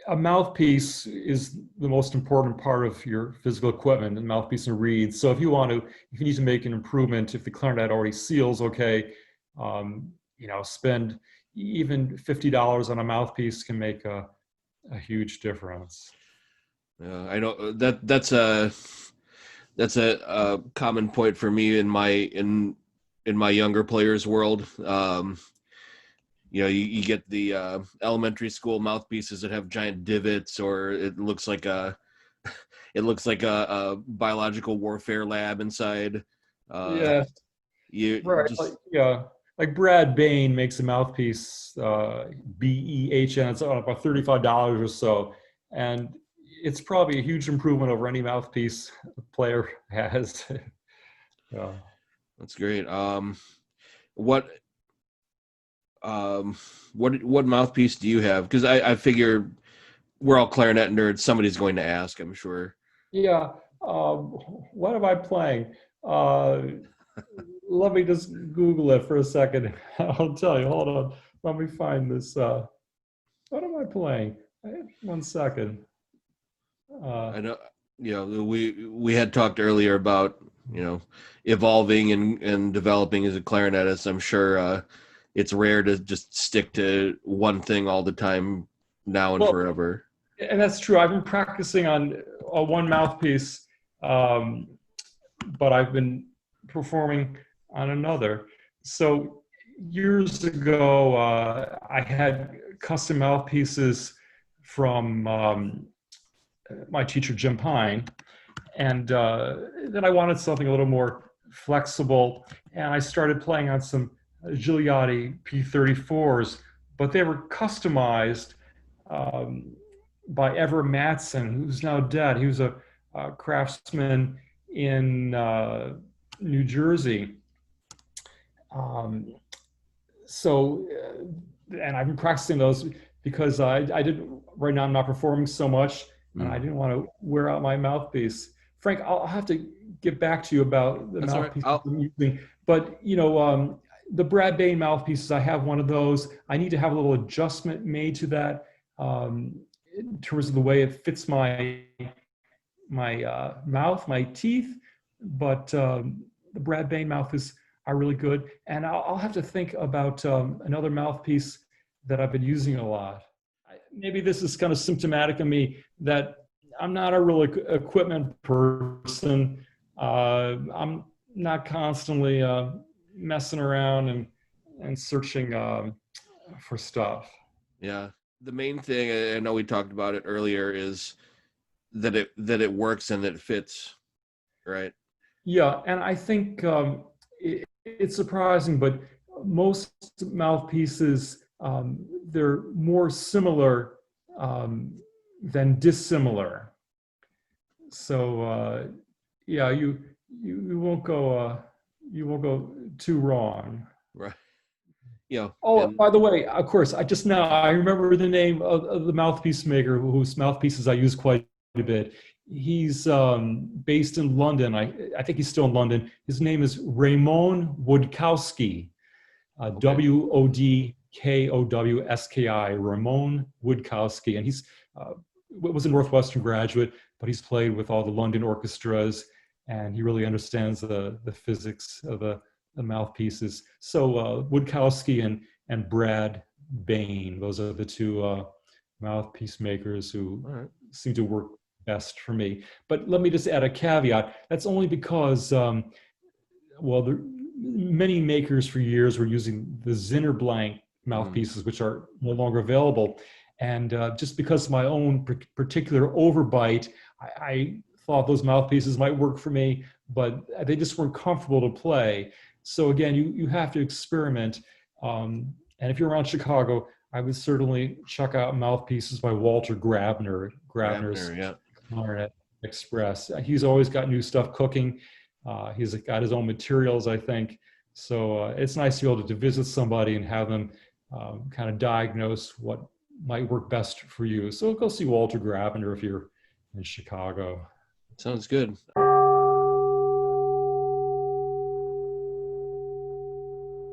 a mouthpiece is the most important part of your physical equipment, and mouthpiece and reeds. So if you need to make an improvement, if the clarinet already seals okay, spend even $50 on a mouthpiece can make a huge difference. I know that's a common point for me in my younger players world. You get the elementary school mouthpieces that have giant divots, or it looks like a biological warfare lab inside. Uh, Yeah, you right. just Like Brad Bain makes a mouthpiece, BEHN. It's about $35 or so, and it's probably a huge improvement over any mouthpiece a player has. Yeah. That's great. What um, what mouthpiece do you have? Because I figure we're all clarinet nerds. Somebody's going to ask, I'm sure. Yeah. What am I playing? Uh, Let me just Google it for a second. I'll tell you. Hold on. Let me find this. What am I playing? 1 second. I know, we had talked earlier about evolving and developing as a clarinetist. I'm sure it's rare to just stick to one thing all the time now and Well, forever. and that's true. I've been practicing on one mouthpiece, um, but I've been performing on another. So years ago, I had custom mouthpieces from my teacher, Jim Pine, and then I wanted something a little more flexible, and I started playing on some Gigliotti P34s, but they were customized um, by Ever Matson, who's now dead. He was a craftsman in New Jersey. Um, and I've been practicing those because I didn't, right now I'm not performing so much, and I Mm. didn't want to wear out my mouthpiece. Frank, I'll have to get back to you about the That's all right. mouthpiece I'm using, but the Brad Bain mouthpieces, I have one of those. I need to have a little adjustment made to that in terms of the way it fits my mouth, my teeth, but the Brad Bain mouthpiece are really good. And I'll have to think about another mouthpiece that I've been using a lot. Maybe this is kind of symptomatic of me that I'm not a real equipment person. I'm not constantly messing around and searching for stuff. Yeah. The main thing, I know we talked about it earlier, is that it works and that it fits, right? Yeah, and I think it's surprising, but most mouthpieces they're more similar than dissimilar. So yeah, you won't go too wrong. Right. Oh, And by the way, of course, I remember the name of the mouthpiece maker whose mouthpieces I use quite a bit. He's based in London. I think he's still in London. His name is Ramon Wodkowski, okay. Wodkowski, Ramon Wodkowski, and he's was a Northwestern graduate, but he's played with all the London orchestras, and he really understands the physics of the mouthpieces. So Wodkowski and Brad Bain, those are the two mouthpiece makers who All right. seem to work best for me. But let me just add a caveat. That's only because, many makers for years were using the Zinnerblank Mm. mouthpieces, which are no longer available. And just because of my own particular overbite, I thought those mouthpieces might work for me, but they just weren't comfortable to play. So again, you have to experiment. And if you're around Chicago, I would certainly check out mouthpieces by Walter Grabner, Grabner's Grabner, yeah. Clarinet Express. He's always got new stuff cooking. He's got his own materials, I think. So it's nice to be able to visit somebody and have them kind of diagnose what might work best for you. So go see Walter Grabner if you're in Chicago. Sounds good.